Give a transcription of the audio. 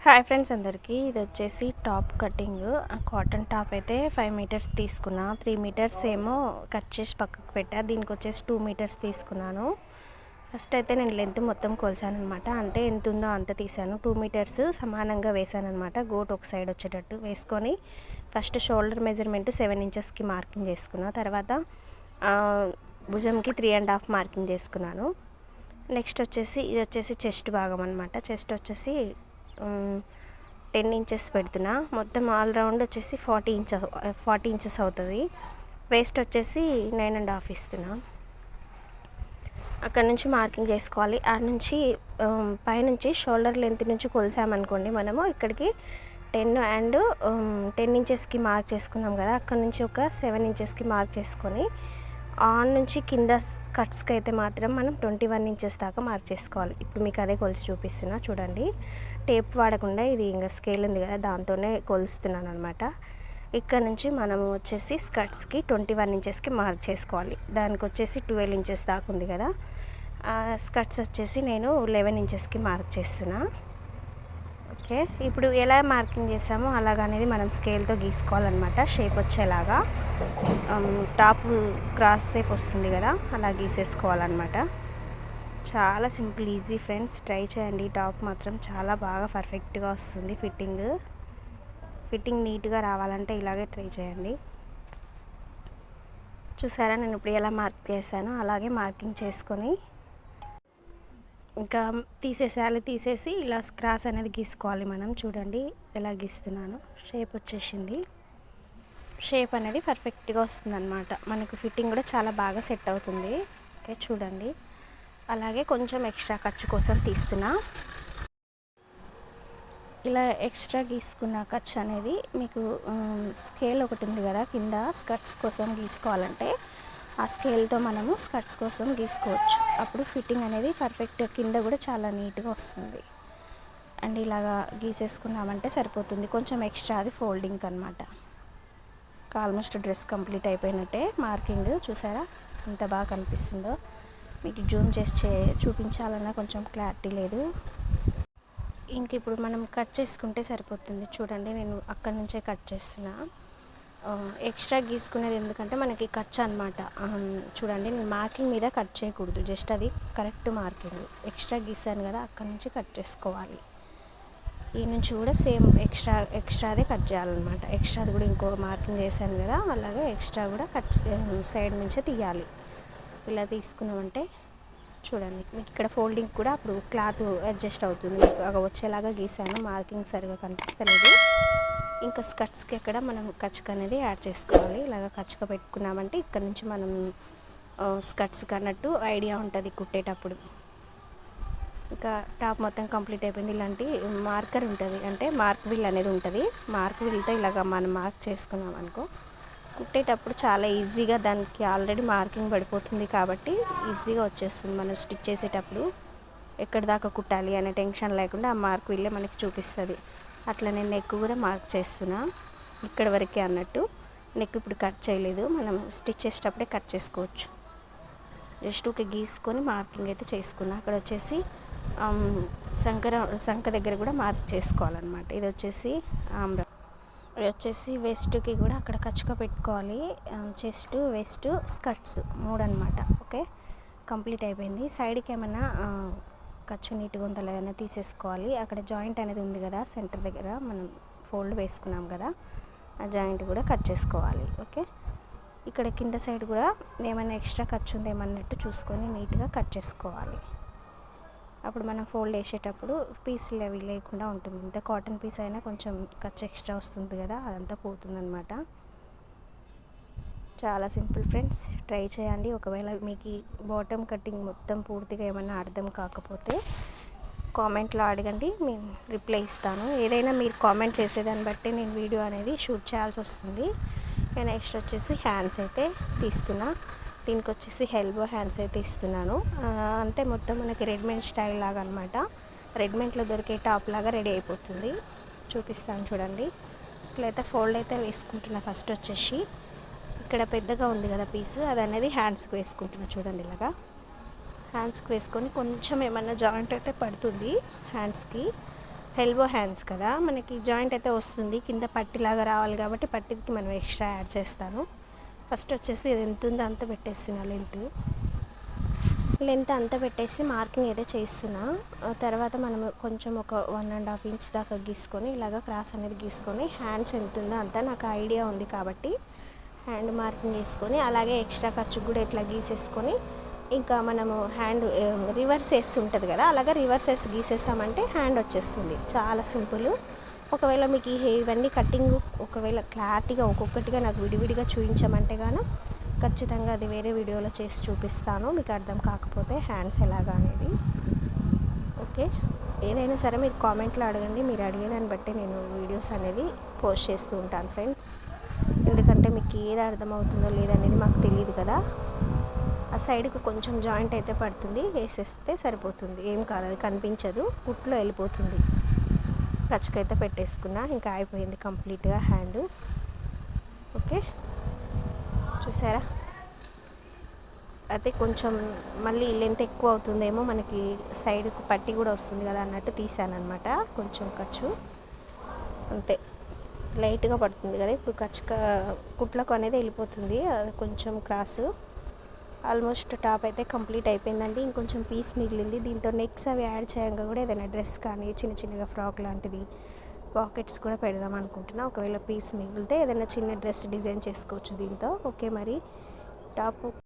Hi friends అందరికీ, ఇది వచ్చేసి టాప్ కటింగ్. కాటన్ టాప్ అయితే 5 మీటర్స్ తీసుకున్నా, 3 మీటర్స్ ఏమో కట్ చేసి పక్కకు పెట్టా. దీనికి వచ్చేసి 2 మీటర్స్ తీసుకున్నాను. ఫస్ట్ అయితే నేను లెంత్ మొత్తం కొలిచాను అనమాట. అంటే ఎంత ఉందో అంత తీసాను. 2 మీటర్స్ సమానంగా వేసాను అనమాట. గోట్ ఒక సైడ్ వచ్చేటట్టు వేసుకొని ఫస్ట్ షోల్డర్ మెజర్మెంట్ 7 ఇంచెస్కి మార్కింగ్ చేసుకున్నా. తర్వాత భుజంకి 3.5 మార్కింగ్ చేసుకున్నాను. నెక్స్ట్ వచ్చేసి ఇది వచ్చేసి చెస్ట్ భాగం అనమాట. చెస్ట్ వచ్చేసి 10 ఇంచెస్ పెడుతున్నా. మొత్తం ఆల్ రౌండ్ వచ్చేసి 40 ఇంచెస్ అవుతుంది. వేస్ట్ వచ్చేసి 9.5 ఇస్తున్నా. అక్కడ నుంచి మార్కింగ్ చేసుకోవాలి. ఆ నుంచి పైనుంచి షోల్డర్ లెంత్ నుంచి కొలిసామనుకోండి, మనము ఇక్కడికి 10 ఇంచెస్కి మార్క్ చేసుకున్నాం కదా, అక్కడ నుంచి ఒక 7 ఇంచెస్కి మార్క్ చేసుకొని ఆన్ నుంచి కింద కట్స్కి అయితే మాత్రం మనం 21 ఇంచెస్ దాకా మార్క్ చేసుకోవాలి. ఇప్పుడు మీకు అదే కొలిసి చూపిస్తున్నా చూడండి. టేప్ వాడకుండా, ఇది ఇంకా స్కేల్ ఉంది కదా దాంతోనే కొలుస్తున్నాను అనమాట. ఇక్కడ నుంచి మనము వచ్చేసి స్కర్ట్స్కి 21 ఇంచెస్కి మార్క్ చేసుకోవాలి. దానికి వచ్చేసి 12 ఇంచెస్ దాకా ఉంది కదా, స్కర్ట్స్ వచ్చేసి నేను 11 ఇంచెస్కి మార్క్ చేస్తున్నా. ఓకే, ఇప్పుడు ఎలా మార్కింగ్ చేసామో అలాగనేది మనం స్కేల్తో గీసుకోవాలన్నమాట. షేప్ వచ్చేలాగా టాప్ క్రాస్ షేప్ వస్తుంది కదా, అలా గీసేసుకోవాలన్నమాట. చాలా సింపుల్, ఈజీ ఫ్రెండ్స్, ట్రై చేయండి. టాప్ మాత్రం చాలా బాగా పర్ఫెక్ట్గా వస్తుంది. ఫిట్టింగ్ నీట్గా రావాలంటే ఇలాగే ట్రై చేయండి. చూసారా నేను ఇప్పుడు ఎలా మార్క్ చేశానో అలాగే మార్కింగ్ చేసుకొని ఇంకా తీసేసి ఇలా క్రాస్ అనేది గీసుకోవాలి మనం. చూడండి ఎలా గీస్తున్నాను. షేప్ వచ్చేసింది. షేప్ అనేది పర్ఫెక్ట్గా వస్తుంది అనమాట. మనకు ఫిట్టింగ్ కూడా చాలా బాగా సెట్ అవుతుంది. ఓకే చూడండి. అలాగే కొంచెం ఎక్స్ట్రా ఖర్చు కోసం తీస్తున్నా. ఇలా ఎక్స్ట్రా గీసుకున్న ఖర్చు అనేది మీకు స్కేల్ ఒకటి ఉంది కదా కింద, స్కర్ట్స్ కోసం గీసుకోవాలంటే ఆ స్కేల్తో మనము స్కర్ట్స్ కోసం గీసుకోవచ్చు. అప్పుడు ఫిట్టింగ్ అనేది పర్ఫెక్ట్, కింద కూడా చాలా నీట్గా వస్తుంది. అండ్ ఇలాగా గీసేసుకున్నామంటే సరిపోతుంది. కొంచెం ఎక్స్ట్రా అది ఫోల్డింగ్ అనమాట. ఆల్మోస్ట్ డ్రెస్ కంప్లీట్ అయిపోయినట్టే. మార్కింగ్ చూసారా ఎంత బాగా కనిపిస్తుందో. మీకు జూమ్ చేసి చూపించాలన్నా కొంచెం క్లారిటీ లేదు. ఇంక ఇప్పుడు మనం కట్ చేసుకుంటే సరిపోతుంది. చూడండి నేను అక్కడి నుంచే కట్ చేస్తున్నా. ఎక్స్ట్రా గీసుకునేది ఎందుకంటే మనకి ఖర్చు అనమాట. చూడండి నేను మార్కింగ్ మీద కట్ చేయకూడదు, జస్ట్ అది కరెక్ట్ మార్కింగ్. ఎక్స్ట్రా గీసాను కదా అక్కడి నుంచి కట్ చేసుకోవాలి. ఈ నుంచి కూడా సేమ్ ఎక్స్ట్రాదే కట్ చేయాలన్నమాట. ఎక్స్ట్రాది కూడా ఇంకో మార్కింగ్ చేశాను కదా, అలాగే ఎక్స్ట్రా కూడా కట్ సైడ్ నుంచే తీయాలి. ఇలా తీసుకున్నామంటే చూడండి మీకు ఇక్కడ ఫోల్డింగ్ కూడా అప్పుడు క్లాత్ అడ్జస్ట్ అవుతుంది. మీకు అలా వచ్చేలాగా గీసాను, మార్కింగ్ సరిగా కనిపిస్తలేదు. ఇంకా స్కర్ట్స్కి ఎక్కడ మనం కచ్క అనేది యాడ్ చేసుకోవాలి. ఇలాగ కచ్క పెట్టుకున్నామంటే ఇక్కడ నుంచి మనం స్కర్ట్స్కి అన్నట్టు ఐడియా ఉంటుంది కుట్టేటప్పుడు. ఇంకా టాప్ మొత్తం కంప్లీట్ అయిపోయింది. ఇలాంటి మార్కర్ ఉంటుంది, అంటే మార్క్ విల్ అనేది ఉంటుంది. మార్క్ విల్తో ఇలాగ మనం మార్క్ చేసుకున్నాం అనుకో, కుట్టేటప్పుడు చాలా ఈజీగా, దానికి ఆల్రెడీ మార్కింగ్ పడిపోతుంది కాబట్టి ఈజీగా వచ్చేస్తుంది. మనం స్టిచ్ చేసేటప్పుడు ఎక్కడి దాకా కుట్టాలి అనే టెన్షన్ లేకుండా ఆ మార్క్ విల్లే మనకి చూపిస్తుంది. అట్లా నేను నెక్ కూడా మార్క్ చేస్తున్నా, ఇక్కడ వరకే అన్నట్టు. నెక్ ఇప్పుడు కట్ చేయలేదు, మనం స్టిచ్ చేసేటప్పుడే కట్ చేసుకోవచ్చు. జస్ట్ ఒక గీసుకొని మార్కింగ్ అయితే చేసుకున్నా. అక్కడ వచ్చేసి సంక దగ్గర కూడా మార్క్ చేసుకోవాలన్నమాట. ఇది వచ్చేసి ఇది వచ్చేసి వెస్ట్కి కూడా అక్కడ ఖర్చుగా పెట్టుకోవాలి. చెస్ట్, వెస్ట్, స్కర్ట్స్ 3 అనమాట. ఓకే కంప్లీట్ అయిపోయింది. సైడ్కి ఏమైనా ఖర్చు నీట్గా ఉందా లేదన్నా తీసేసుకోవాలి. అక్కడ జాయింట్ అనేది ఉంది కదా సెంటర్ దగ్గర, మనం ఫోల్డ్ వేసుకున్నాం కదా, ఆ జాయింట్ కూడా కట్ చేసుకోవాలి. ఓకే ఇక్కడ కింద సైడ్ కూడా ఏమైనా ఎక్స్ట్రా ఖర్చు ఉందేమన్నట్టు చూసుకొని నీట్గా కట్ చేసుకోవాలి. అప్పుడు మనం ఫోల్డ్ వేసేటప్పుడు పీసులు అవి లేకుండా ఉంటుంది. ఇంత కాటన్ పీస్ అయినా కొంచెం ఖర్చు ఎక్స్ట్రా వస్తుంది కదా, అదంతా పోతుందన్నమాట. చాలా సింపుల్ ఫ్రెండ్స్, ట్రై చేయండి. ఒకవేళ మీకు ఈ బాటమ్ కటింగ్ మొత్తం పూర్తిగా ఏమైనా అర్థం కాకపోతే కామెంట్లో అడగండి, మేము రిప్లై ఇస్తాను. ఏదైనా మీరు కామెంట్ చేసేదాన్ని బట్టి నేను వీడియో అనేది షూట్ చేయాల్సి వస్తుంది. నేను నెక్స్ట్ వచ్చేసి హ్యాండ్స్ అయితే తీస్తున్నా. దీనికి వచ్చేసి ఎల్బో హ్యాండ్స్ అయితే ఇస్తున్నాను. అంటే మొత్తం మనకి రెడీమేడ్ స్టైల్ లాగా అనమాట. రెడీమేడ్లో దొరికే టాప్ లాగా రెడీ అయిపోతుంది. చూపిస్తాను చూడండి. ఇట్లయితే ఫోల్డ్ అయితే వేసుకుంటున్నా. ఫస్ట్ వచ్చేసి ఇక్కడ పెద్దగా ఉంది కదా పీసు, అది అనేది హ్యాండ్స్కి వేసుకుంటున్నా. చూడండి ఇలాగా హ్యాండ్స్కి వేసుకొని కొంచెం ఏమన్నా జాయింట్ అయితే పడుతుంది హ్యాండ్స్కి, ఎల్బో హ్యాండ్స్ కదా, మనకి జాయింట్ అయితే వస్తుంది, కింద పట్టిలాగా రావాలి కాబట్టి పట్టికి మనం ఎక్స్ట్రా యాడ్ చేస్తాను. ఫస్ట్ వచ్చేసి ఇది ఎంత ఉందో అంత పెట్టేస్తున్నా, లెంత్ అంతా పెట్టేసి మార్కింగ్ అయితే చేస్తున్నా. తర్వాత మనం కొంచెం ఒక 1.5 ఇంచ్ దాకా గీసుకొని ఇలాగ క్రాస్ అనేది గీసుకొని హ్యాండ్స్ ఎంత ఉందో అంతా నాకు ఐడియా ఉంది కాబట్టి హ్యాండ్ మార్కింగ్ చేసుకొని అలాగే ఎక్స్ట్రా ఖర్చు కూడా ఇట్లా గీసేసుకొని ఇంకా మనము హ్యాండ్ రివర్స్ వేసి ఉంటుంది కదా, అలాగే రివర్స్ వేసి గీసేసామంటే హ్యాండ్ వచ్చేస్తుంది. చాలా సింపుల్. ఒకవేళ మీకు ఇవన్నీ కటింగ్ ఒకవేళ క్లారిటీగా ఒక్కొక్కటిగా నాకు విడివిడిగా చూపించమంటే గాను ఖచ్చితంగా అది వేరే వీడియోలో చేసి చూపిస్తాను, మీకు అర్థం కాకపోతే హ్యాండ్స్ ఎలాగా అనేది. ఓకే, ఏదైనా సరే మీరు కామెంట్లో అడగండి, మీరు అడిగేదాన్ని బట్టి నేను వీడియోస్ అనేది పోస్ట్ చేస్తూ ఉంటాను ఫ్రెండ్స్. ఎందుకంటే మీకు ఏది అర్థమవుతుందో లేదనేది మాకు తెలియదు కదా. ఆ సైడ్కి కొంచెం జాయింట్ అయితే పడుతుంది, వేసేస్తే సరిపోతుంది, ఏం కాదు, అది కనిపించదు, కుట్లో వెళ్ళిపోతుంది. ఖర్చుకైతే పెట్టేసుకున్నా, ఇంకా అయిపోయింది కంప్లీట్గా హ్యాండ్. ఓకే, చూసారా, అయితే కొంచెం మళ్ళీ లెంత్ ఎక్కువ అవుతుందేమో, మనకి సైడ్కు పట్టి కూడా వస్తుంది కదా అన్నట్టు తీసాను అనమాట. కొంచెం ఖర్చు అంతే, లైట్గా పడుతుంది కదా, ఇప్పుడు కుట్లకు అనేది వెళ్ళిపోతుంది. అది కొంచెం క్రాసు. ఆల్మోస్ట్ టాప్ అయితే కంప్లీట్ అయిపోయిందండి, ఇంకొంచెం పీస్ మిగిలింది. దీంతో నెక్స్ అవి యాడ్ చేయంగా కూడా ఏదైనా డ్రెస్ కానీ చిన్నగా ఫ్రాక్ లాంటిది పాకెట్స్ కూడా పెడదాం అనుకుంటున్నా. ఒకవేళ పీస్ మిగిలితే ఏదైనా చిన్న డ్రెస్ డిజైన్ చేసుకోవచ్చు దీంతో. ఓకే, మరి టాప్